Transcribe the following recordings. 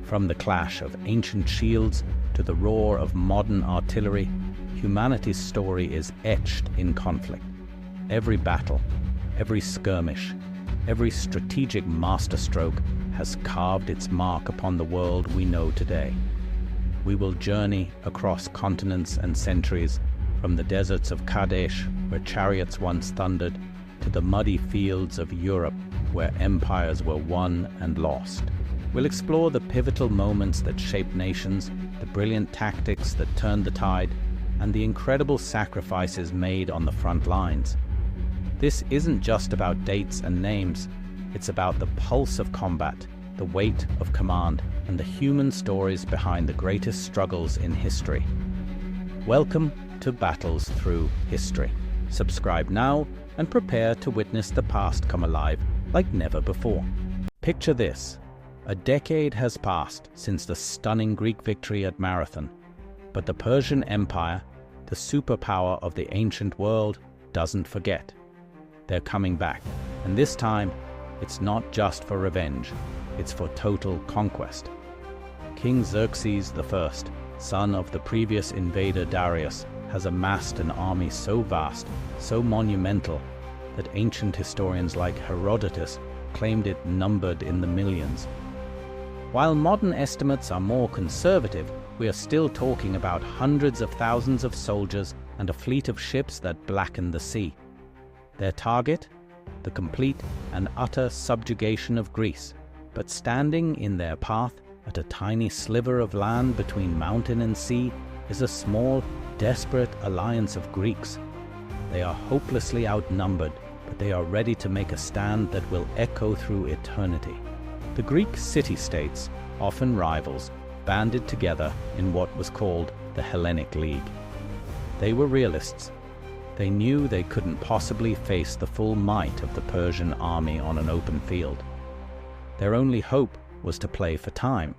From the clash of ancient shields to the roar of modern artillery, humanity's story is etched in conflict. Every battle, every skirmish, every strategic masterstroke has carved its mark upon the world we know today. We will journey across continents and centuries, from the deserts of Kadesh, where chariots once thundered, to the muddy fields of Europe, where empires were won and lost. We'll explore the pivotal moments that shaped nations, the brilliant tactics that turned the tide, and the incredible sacrifices made on the front lines. This isn't just about dates and names, it's about the pulse of combat, the weight of command, and the human stories behind the greatest struggles in history. Welcome to Battles Through History. Subscribe now and prepare to witness the past come alive like never before. Picture this. A decade has passed since the stunning Greek victory at Marathon, but the Persian Empire, the superpower of the ancient world, doesn't forget. They're coming back, and this time, it's not just for revenge, it's for total conquest. King Xerxes I, son of the previous invader Darius, has amassed an army so vast, so monumental, that ancient historians like Herodotus claimed it numbered in the millions. While modern estimates are more conservative, we are still talking about hundreds of thousands of soldiers and a fleet of ships that blacken the sea. Their target? The complete and utter subjugation of Greece, but standing in their path at a tiny sliver of land between mountain and sea is a small, desperate alliance of Greeks. They are hopelessly outnumbered, but they are ready to make a stand that will echo through eternity. The Greek city-states, often rivals, banded together in what was called the Hellenic League. They were realists. They knew they couldn't possibly face the full might of the Persian army on an open field. Their only hope was to play for time.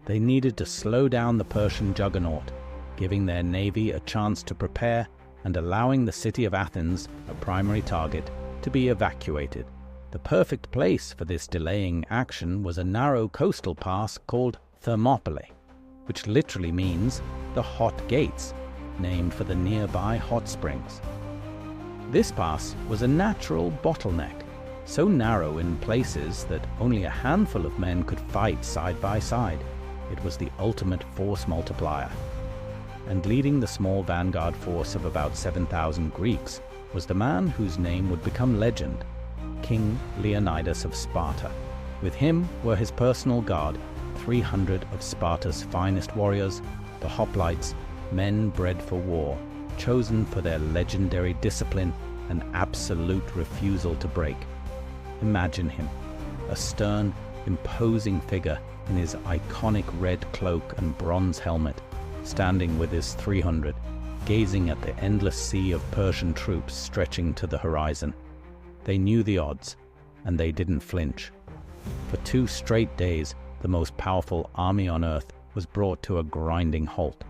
They needed to slow down the Persian juggernaut, giving their navy a chance to prepare and allowing the city of Athens, a primary target, to be evacuated. The perfect place for this delaying action was a narrow coastal pass called Thermopylae, which literally means the hot gates, named for the nearby hot springs. This pass was a natural bottleneck, so narrow in places that only a handful of men could fight side by side. It was the ultimate force multiplier. And leading the small vanguard force of about 7,000 Greeks was the man whose name would become legend, King Leonidas of Sparta. With him were his personal guard, 300 of Sparta's finest warriors, the hoplites, men bred for war, chosen for their legendary discipline and absolute refusal to break. Imagine him, a stern, imposing figure in his iconic red cloak and bronze helmet, standing with his 300, gazing at the endless sea of Persian troops stretching to the horizon. They knew the odds, and they didn't flinch. For 2 straight days, the most powerful army on earth was brought to a grinding halt.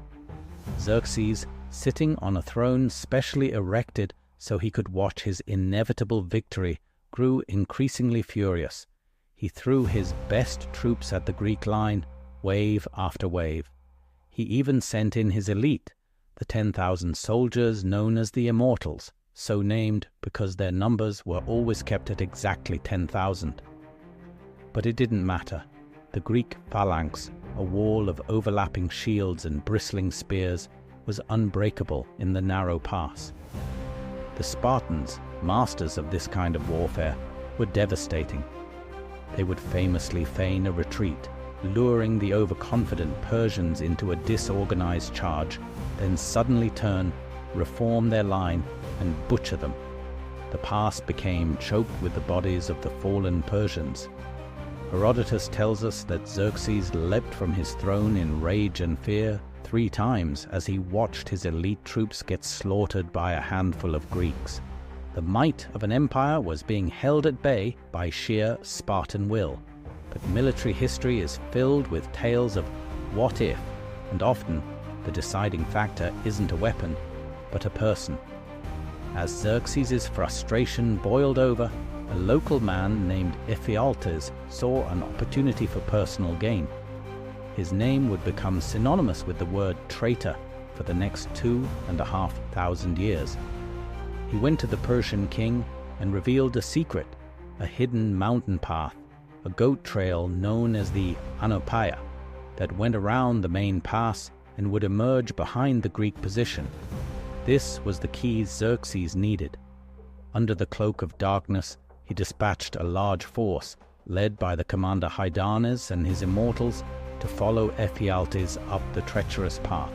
Xerxes, sitting on a throne specially erected so he could watch his inevitable victory, grew increasingly furious. He threw his best troops at the Greek line, wave after wave. He even sent in his elite, the 10,000 soldiers known as the Immortals, so named because their numbers were always kept at exactly 10,000. But it didn't matter. The Greek phalanx, a wall of overlapping shields and bristling spears, was unbreakable in the narrow pass. The Spartans, masters of this kind of warfare, were devastating. They would famously feign a retreat, luring the overconfident Persians into a disorganized charge, then suddenly turn, reform their line, and butcher them. The pass became choked with the bodies of the fallen Persians. Herodotus tells us that Xerxes leapt from his throne in rage and fear 3 times as he watched his elite troops get slaughtered by a handful of Greeks. The might of an empire was being held at bay by sheer Spartan will. But military history is filled with tales of what if, and often the deciding factor isn't a weapon, but a person. As Xerxes' frustration boiled over, a local man named Ephialtes saw an opportunity for personal gain. his name would become synonymous with the word traitor for the next 2,500 years. He went to the Persian king and revealed a secret, a hidden mountain path, a goat trail known as the Thermopylae, that went around the main pass and would emerge behind the Greek position. This was the key Xerxes needed. Under the cloak of darkness, he dispatched a large force, led by the commander Hydarnes and his immortals, to follow Ephialtes up the treacherous path.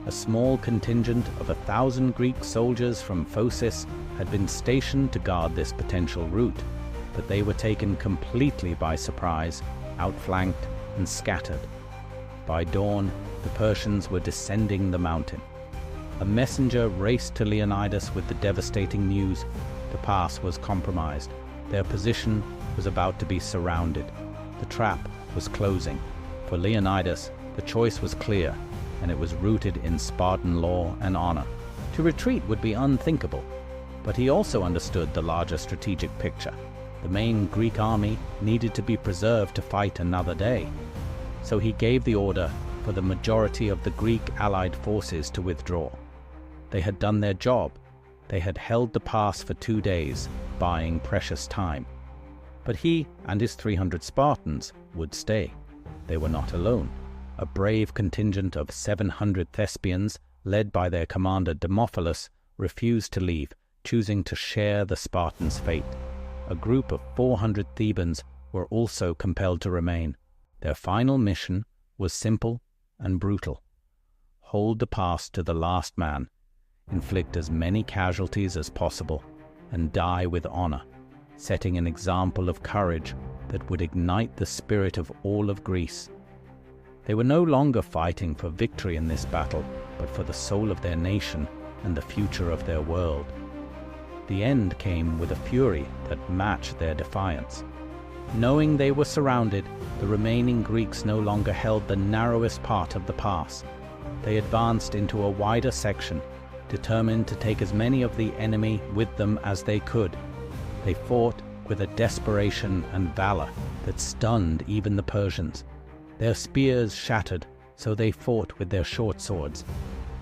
A small contingent of 1,000 Greek soldiers from Phocis had been stationed to guard this potential route, but they were taken completely by surprise, outflanked and scattered. By dawn, the Persians were descending the mountain. A messenger raced to Leonidas with the devastating news. The pass was compromised. Their position was about to be surrounded. The trap was closing. For Leonidas, the choice was clear, and it was rooted in Spartan law and honor. To retreat would be unthinkable, but he also understood the larger strategic picture. The main Greek army needed to be preserved to fight another day. So he gave the order for the majority of the Greek allied forces to withdraw. They had done their job. They had held the pass for 2 days, buying precious time. But he and his 300 Spartans would stay. They were not alone. A brave contingent of 700 Thespians, led by their commander Demophilus, refused to leave, choosing to share the Spartans' fate. A group of 400 Thebans were also compelled to remain. Their final mission was simple and brutal. Hold the pass to the last man, inflict as many casualties as possible, and die with honor, setting an example of courage that would ignite the spirit of all of Greece. They were no longer fighting for victory in this battle, but for the soul of their nation and the future of their world. The end came with a fury that matched their defiance. Knowing they were surrounded, the remaining Greeks no longer held the narrowest part of the pass. They advanced into a wider section, determined to take as many of the enemy with them as they could. They fought with a desperation and valor that stunned even the Persians. Their spears shattered, so they fought with their short swords.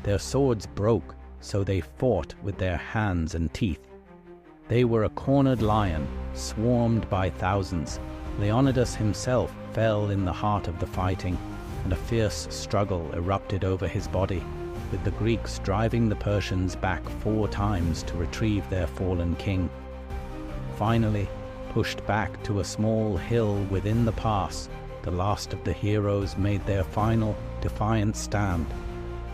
Their swords broke, so they fought with their hands and teeth. They were a cornered lion, swarmed by thousands. Leonidas himself fell in the heart of the fighting, and a fierce struggle erupted over his body, with the Greeks driving the Persians back 4 times to retrieve their fallen king. Finally, pushed back to a small hill within the pass, the last of the heroes made their final, defiant stand.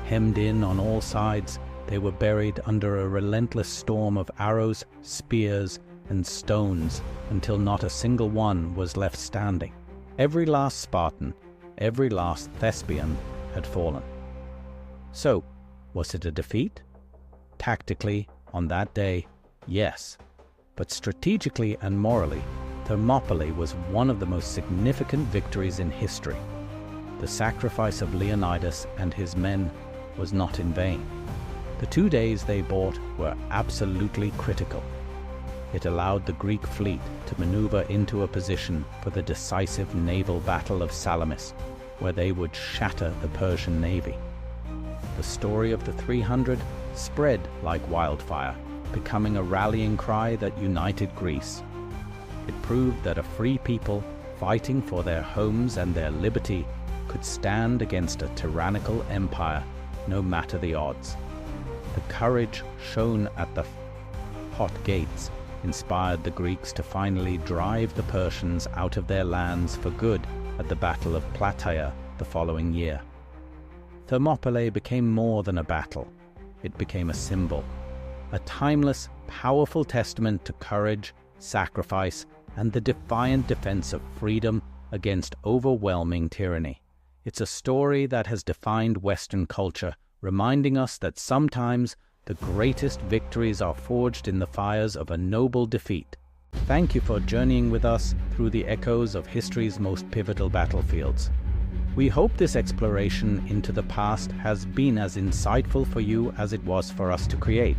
Hemmed in on all sides, they were buried under a relentless storm of arrows, spears, and stones until not a single one was left standing. Every last Spartan, every last Thespian had fallen. So, was it a defeat? Tactically, on that day, yes. But strategically and morally, Thermopylae was one of the most significant victories in history. The sacrifice of Leonidas and his men was not in vain. The 2 days they bought were absolutely critical. It allowed the Greek fleet to maneuver into a position for the decisive naval battle of Salamis, where they would shatter the Persian navy. The story of the 300 spread like wildfire, becoming a rallying cry that united Greece. It proved that a free people fighting for their homes and their liberty could stand against a tyrannical empire, no matter the odds. The courage shown at the hot gates inspired the Greeks to finally drive the Persians out of their lands for good at the Battle of Plataea the following year. Thermopylae became more than a battle. It became a symbol, a timeless, powerful testament to courage, sacrifice, and the defiant defense of freedom against overwhelming tyranny. It's a story that has defined Western culture, reminding us that sometimes the greatest victories are forged in the fires of a noble defeat. Thank you for journeying with us through the echoes of history's most pivotal battlefields. We hope this exploration into the past has been as insightful for you as it was for us to create.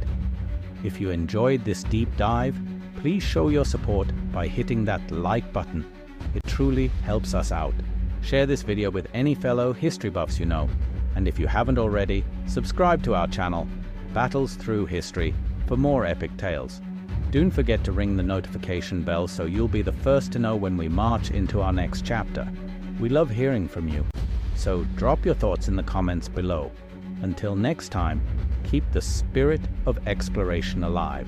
If you enjoyed this deep dive, please show your support by hitting that like button. It truly helps us out. Share this video with any fellow history buffs you know, and if you haven't already, subscribe to our channel, Battles Through History, for more epic tales. Don't forget to ring the notification bell so you'll be the first to know when we march into our next chapter. We love hearing from you, so drop your thoughts in the comments below. Until next time, keep the spirit of exploration alive.